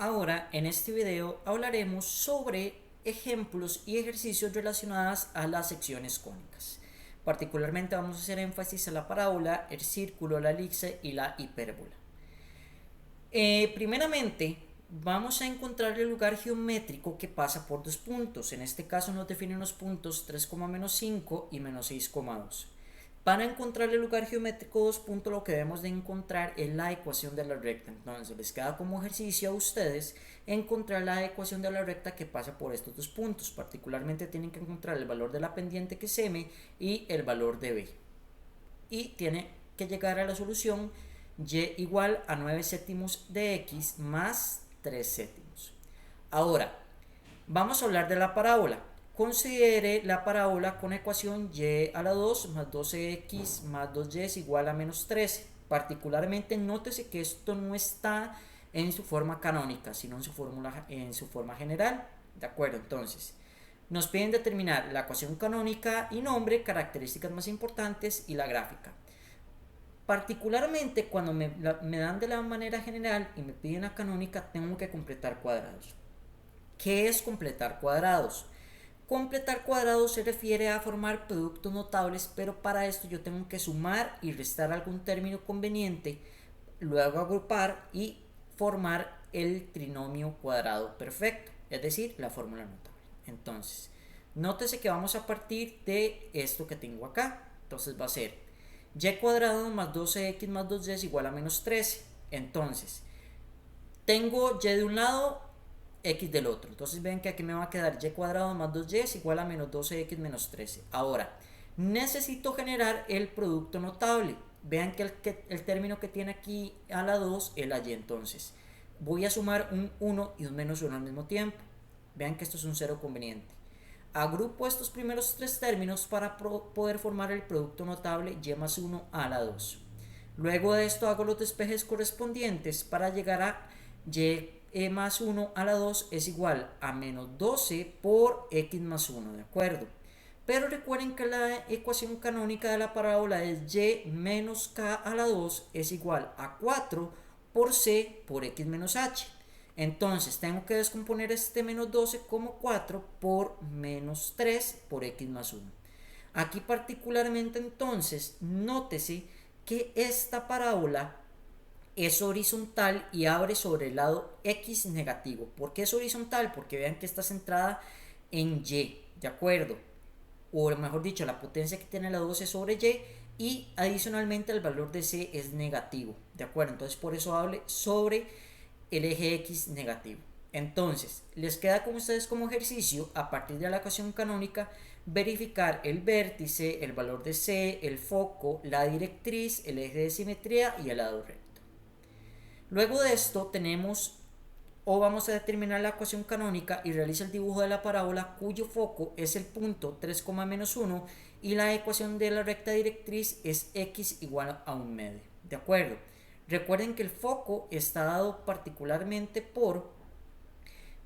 Ahora, en este video hablaremos sobre ejemplos y ejercicios relacionados a las secciones cónicas. Particularmente vamos a hacer énfasis a la parábola, el círculo, la elipse y la hipérbola. Primeramente, vamos a encontrar el lugar geométrico que pasa por dos puntos. En este caso nos definen los puntos 3,-5 y -6,2. Para encontrar el lugar geométrico de dos puntos, lo que debemos de encontrar es la ecuación de la recta. Entonces les queda como ejercicio a ustedes encontrar la ecuación de la recta que pasa por estos dos puntos. Particularmente tienen que encontrar el valor de la pendiente, que es m, y el valor de b. Y tiene que llegar a la solución y igual a 9 séptimos de x más 3 séptimos. Ahora, vamos a hablar de la parábola. Considere la parábola con ecuación y a la 2 más 12x más 2y es igual a menos 13. Particularmente, nótese que esto no está en su forma canónica, sino en su forma general. ¿De acuerdo? Entonces, nos piden determinar la ecuación canónica y nombre, características más importantes y la gráfica. Particularmente, cuando me dan de la manera general y me piden la canónica, tengo que completar cuadrados. ¿Qué es completar cuadrados? Completar cuadrados se refiere a formar productos notables, pero para esto yo tengo que sumar y restar algún término conveniente, luego agrupar y formar el trinomio cuadrado perfecto, es decir, la fórmula notable. Entonces, nótese que vamos a partir de esto que tengo acá. Entonces va a ser y cuadrado más 12x más 2y es igual a menos 13. Entonces, tengo y de un lado, x del otro. Entonces ven que aquí me va a quedar y cuadrado más 2y es igual a menos 12x menos 13. Ahora, necesito generar el producto notable. Vean que el término que tiene aquí a la 2 es la y. Entonces, voy a sumar un 1 y un menos 1 al mismo tiempo. Vean que esto es un cero conveniente. Agrupo estos primeros tres términos para poder formar el producto notable y más 1 a la 2. Luego de esto hago los despejes correspondientes para llegar a y más 1 a la 2 es igual a menos 12 por x más 1, ¿de acuerdo? Pero recuerden que la ecuación canónica de la parábola es y menos k a la 2 es igual a 4 por c por x menos h. Entonces tengo que descomponer este menos 12 como 4 por menos 3 por x más 1. Aquí particularmente entonces, nótese que esta parábola es horizontal y abre sobre el lado x negativo. ¿Por qué es horizontal? Porque vean que está centrada en y, ¿de acuerdo? O mejor dicho, la potencia que tiene la 2 es sobre y adicionalmente el valor de c es negativo, ¿de acuerdo? Entonces por eso hable sobre el eje x negativo. Entonces, les queda con ustedes como ejercicio, a partir de la ecuación canónica, verificar el vértice, el valor de c, el foco, la directriz, el eje de simetría y el lado recto. Luego de esto tenemos, o vamos a determinar la ecuación canónica y realiza el dibujo de la parábola cuyo foco es el punto 3,-1 y la ecuación de la recta directriz es x igual a un medio. ¿De acuerdo? Recuerden que el foco está dado particularmente por,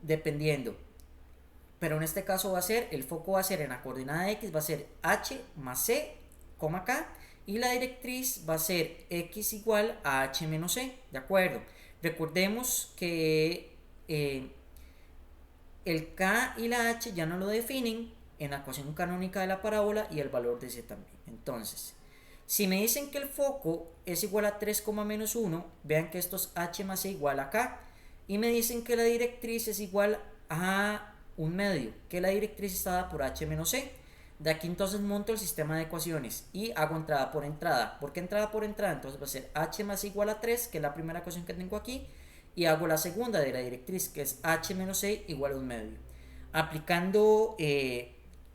dependiendo, pero en este caso va a ser, el foco va a ser en la coordenada x, va a ser h más c, k, y la directriz va a ser x igual a h menos c, ¿de acuerdo? Recordemos que el k y la h ya no lo definen en la ecuación canónica de la parábola y el valor de c también. Entonces, si me dicen que el foco es igual a 3,-1, vean que esto es h más c igual a k. Y me dicen que la directriz es igual a un medio, que la directriz está dada por h menos c. De aquí entonces monto el sistema de ecuaciones y hago entrada por entrada. ¿Por qué entrada por entrada? Entonces va a ser h más c igual a 3, que es la primera ecuación que tengo aquí. Y hago la segunda de la directriz, que es h menos c igual a un medio. Aplicando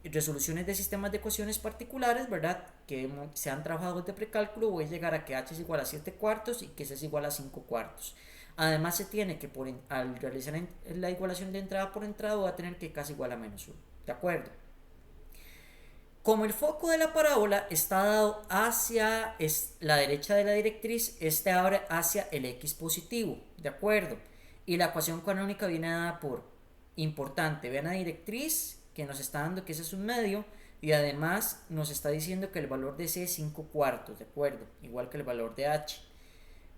resoluciones de sistemas de ecuaciones particulares, ¿verdad? Que se han trabajado desde precálculo, voy a llegar a que h es igual a 7 cuartos y que c es igual a 5 cuartos. Además se tiene que, al realizar la igualación de entrada por entrada, voy a tener que k es igual a menos 1. ¿De acuerdo? Como el foco de la parábola está dado hacia la derecha de la directriz, este abre hacia el x positivo, ¿de acuerdo? Y la ecuación canónica viene dada por, importante, vean la directriz que nos está dando que ese es un medio y además nos está diciendo que el valor de c es 5 cuartos, ¿de acuerdo? Igual que el valor de h,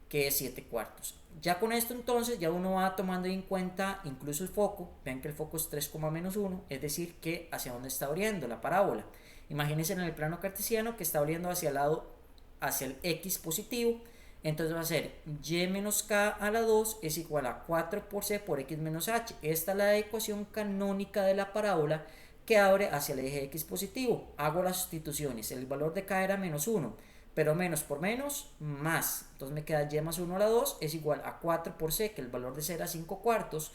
que es 7 cuartos. Ya con esto entonces ya uno va tomando en cuenta incluso el foco. Vean que el foco es 3, menos 1, es decir que hacia dónde está oriendo la parábola. Imagínense en el plano cartesiano que está oriendo hacia el lado, hacia el x positivo. Entonces va a ser y menos k a la 2 es igual a 4 por c por x menos h. Esta es la ecuación canónica de la parábola que abre hacia el eje x positivo. Hago las sustituciones. El valor de k era menos 1, pero menos por menos, más. Entonces me queda y más 1 a la 2 es igual a 4 por c, que el valor de c era 5 cuartos,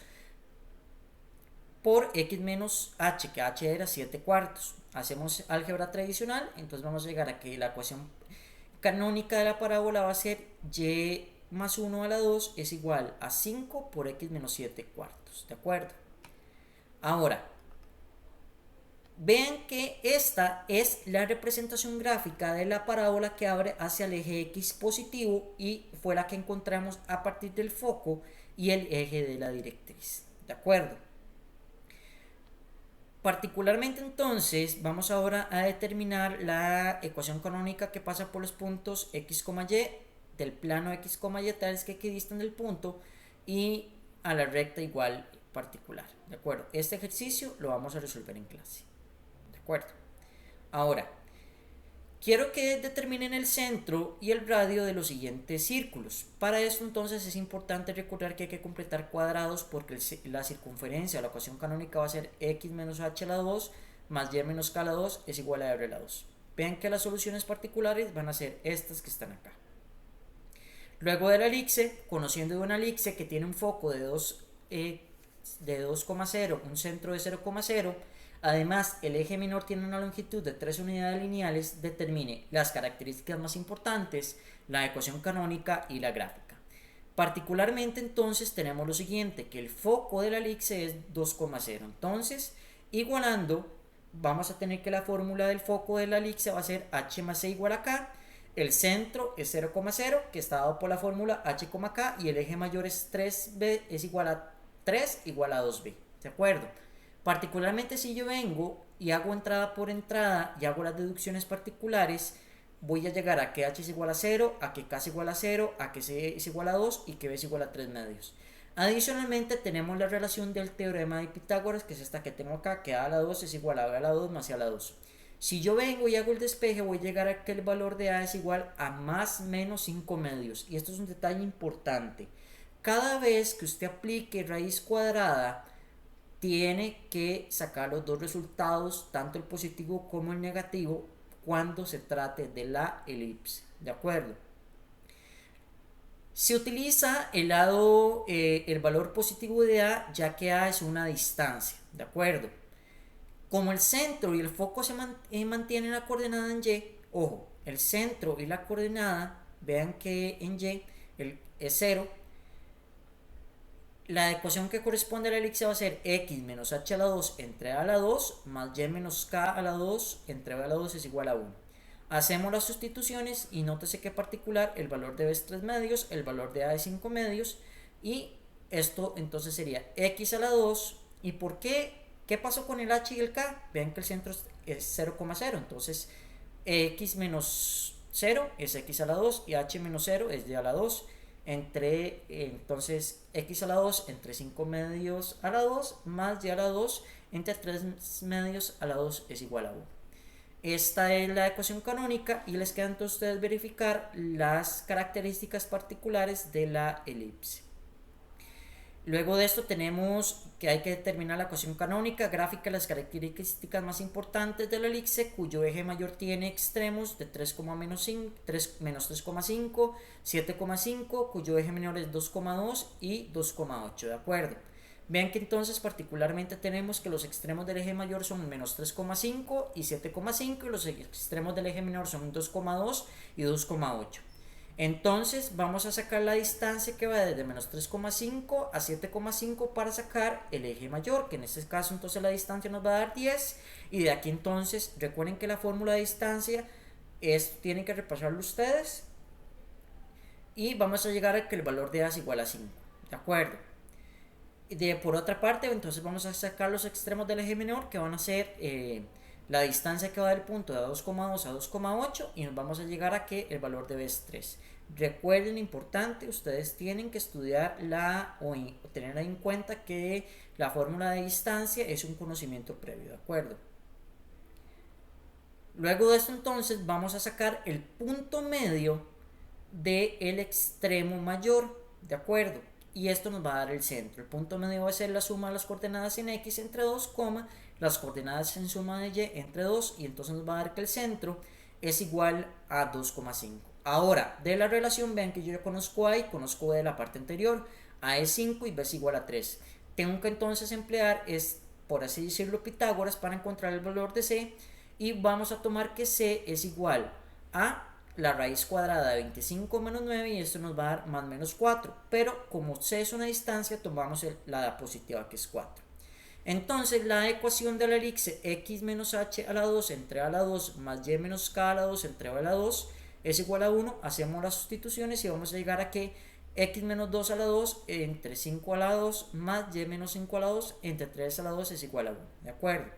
por x menos h, que h era 7 cuartos. Hacemos álgebra tradicional, entonces vamos a llegar a que la ecuación canónica de la parábola va a ser y más 1 a la 2 es igual a 5 por x menos 7 cuartos, ¿de acuerdo? Ahora, vean que esta es la representación gráfica de la parábola que abre hacia el eje x positivo y fue la que encontramos a partir del foco y el eje de la directriz, ¿de acuerdo? Particularmente entonces vamos ahora a determinar la ecuación canónica que pasa por los puntos x, y del plano x, y tales que equidistan del punto y a la recta igual particular, ¿de acuerdo? Este ejercicio lo vamos a resolver en clase, ¿de acuerdo? Ahora, quiero que determinen el centro y el radio de los siguientes círculos. Para esto entonces es importante recordar que hay que completar cuadrados porque la circunferencia, la ecuación canónica va a ser x menos h a la 2 más y menos k a la 2 es igual a r a la 2. Vean que las soluciones particulares van a ser estas que están acá. Luego de la elipse, conociendo de una elipse que tiene un foco de 2,0, un centro de 0,0, además el eje menor tiene una longitud de 3 unidades lineales, determine las características más importantes, la ecuación canónica y la gráfica. Particularmente entonces tenemos lo siguiente, que el foco de la elipse es 2,0. Entonces, igualando, vamos a tener que la fórmula del foco de la elipse va a ser h más c igual a k. El centro es 0,0, que está dado por la fórmula h, k, y el eje mayor es 3b, es igual a 3 igual a 2b, ¿de acuerdo? Particularmente si yo vengo y hago entrada por entrada y hago las deducciones particulares, voy a llegar a que h es igual a 0, a que k es igual a 0, a que c es igual a 2 y que b es igual a 3 medios. Adicionalmente tenemos la relación del teorema de Pitágoras, que es esta que tengo acá, que a a la 2 es igual a b a la 2 más c a la 2. Si yo vengo y hago el despeje, voy a llegar a que el valor de a es igual a más menos 5 medios. Y esto es un detalle importante. Cada vez que usted aplique raíz cuadrada, tiene que sacar los dos resultados, tanto el positivo como el negativo, cuando se trate de la elipse, ¿de acuerdo? Se utiliza el valor positivo de a, ya que a es una distancia, ¿de acuerdo? Como el centro y el foco se mantienen la coordenada en y, ojo, el centro y la coordenada, vean que en y es 0. La ecuación que corresponde a la elipse va a ser x menos h a la 2 entre a la 2 más y menos k a la 2 entre b a la 2 es igual a 1. Hacemos las sustituciones y nótese que particular el valor de b es 3 medios, el valor de a es 5 medios y esto entonces sería x a la 2. ¿Y por qué? ¿Qué pasó con el h y el k? Vean que el centro es 0,0, entonces x menos 0 es x a la 2 y h menos 0 es y a la 2. Entonces x a la 2 entre 5 medios a la 2 más y a la 2 entre 3 medios a la 2 es igual a 1. Esta es la ecuación canónica y les queda entonces a ustedes verificar las características particulares de la elipse. Luego de esto tenemos que hay que determinar la ecuación canónica, gráfica, las características más importantes de la elipse, cuyo eje mayor tiene extremos de 3, menos 3,5, 7,5, cuyo eje menor es 2,2 y 2,8, ¿de acuerdo? Vean que entonces particularmente tenemos que los extremos del eje mayor son menos 3,5 y 7,5 y los extremos del eje menor son 2,2 y 2,8. Entonces vamos a sacar la distancia que va desde menos 3,5 a 7,5 para sacar el eje mayor, que en este caso entonces la distancia nos va a dar 10 y de aquí entonces recuerden que la fórmula de distancia tienen que repasarlo ustedes y vamos a llegar a que el valor de a es igual a 5, ¿de acuerdo? Por otra parte entonces vamos a sacar los extremos del eje menor que van a ser la distancia que va del punto de 2,2 a 2,8 y nos vamos a llegar a que el valor de b es 3. Recuerden, importante, ustedes tienen que estudiar o tener en cuenta que la fórmula de distancia es un conocimiento previo, ¿de acuerdo? Luego de esto entonces vamos a sacar el punto medio del extremo mayor, ¿de acuerdo? Y esto nos va a dar el centro. El punto medio va a ser la suma de las coordenadas en x entre 2, las coordenadas en suma de y entre 2, y entonces nos va a dar que el centro es igual a 2,5. Ahora, de la relación, vean que yo ya conozco A y conozco B de la parte anterior. A es 5 y B es igual a 3. Tengo que entonces emplear, por así decirlo, Pitágoras para encontrar el valor de C, y vamos a tomar que C es igual a la raíz cuadrada de 25 menos 9, y esto nos va a dar más menos 4, pero como C es una distancia, tomamos la positiva, que es 4. Entonces la ecuación de la elipse x menos h a la 2 entre a la 2 más y menos k a la 2 entre b a la 2 es igual a 1. Hacemos las sustituciones y vamos a llegar a que x menos 2 a la 2 entre 5 a la 2 más y menos 5 a la 2 entre 3 a la 2 es igual a 1. ¿De acuerdo?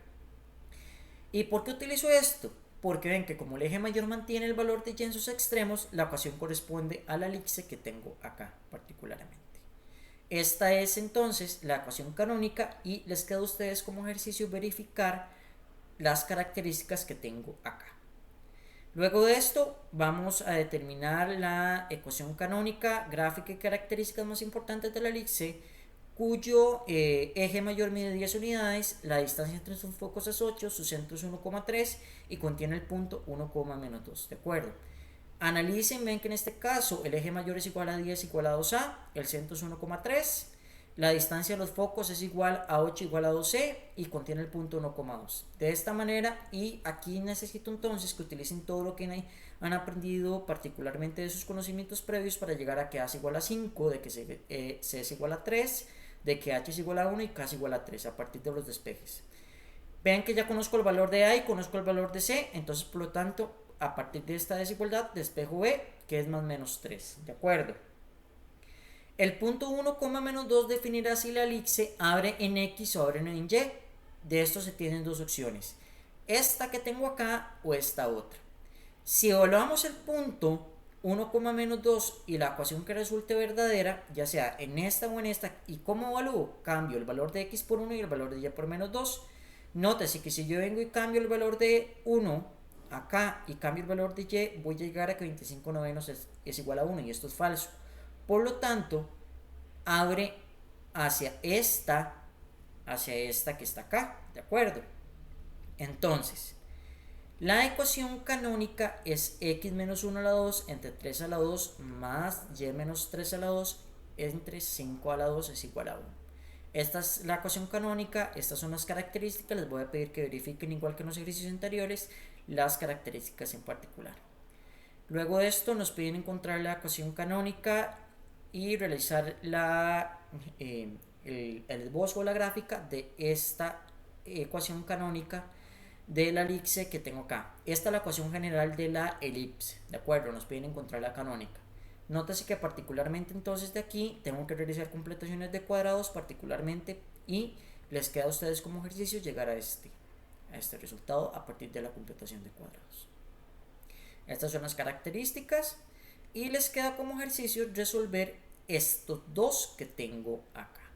¿Y por qué utilizo esto? Porque ven que como el eje mayor mantiene el valor de y en sus extremos, la ecuación corresponde a la elipse que tengo acá particularmente. Esta es entonces la ecuación canónica, y les queda a ustedes como ejercicio verificar las características que tengo acá. Luego de esto vamos a determinar la ecuación canónica, gráfica y características más importantes de la elipse, cuyo eje mayor mide 10 unidades, la distancia entre sus focos es 8, su centro es 1,3 y contiene el punto 1,-2. ¿De acuerdo? Analicen, ven que en este caso el eje mayor es igual a 10 igual a 2a, el centro es 1,3, la distancia de los focos es igual a 8 igual a 2c y contiene el punto 1,2. De esta manera, y aquí necesito entonces que utilicen todo lo que han aprendido, particularmente de sus conocimientos previos, para llegar a que a es igual a 5, de que c es igual a 3, de que h es igual a 1 y k es igual a 3 a partir de los despejes. Vean que ya conozco el valor de a y conozco el valor de c, entonces por lo tanto a partir de esta desigualdad despejo b, que es más menos 3. ¿De acuerdo? El punto 1,-2 definirá si la elipse abre en x o abre en y. De esto se tienen dos opciones: esta que tengo acá o esta otra. Si evaluamos el punto 1,-2 y la ecuación que resulte verdadera, ya sea en esta o en esta, ¿y cómo evalúo? Cambio el valor de x por 1 y el valor de y por menos 2. Nótese que si yo vengo y cambio el valor de 1 acá y cambio el valor de y, voy a llegar a que 25 novenos es igual a 1, y esto es falso. Por lo tanto, abre hacia esta que está acá, ¿de acuerdo? Entonces, la ecuación canónica es x menos 1 a la 2 entre 3 a la 2 más y menos 3 a la 2 entre 5 a la 2 es igual a 1. Esta es la ecuación canónica, estas son las características. Les voy a pedir que verifiquen, igual que en los ejercicios anteriores, las características en particular. Luego de esto nos piden encontrar la ecuación canónica y realizar el esbozo o la gráfica de esta ecuación canónica de la elipse que tengo acá. Esta es la ecuación general de la elipse, ¿de acuerdo? Nos piden encontrar la canónica. Nótese que particularmente entonces de aquí tengo que realizar completaciones de cuadrados particularmente, y les queda a ustedes como ejercicio llegar a este resultado a partir de la completación de cuadrados. Estas son las características, y les queda como ejercicio resolver estos dos que tengo acá.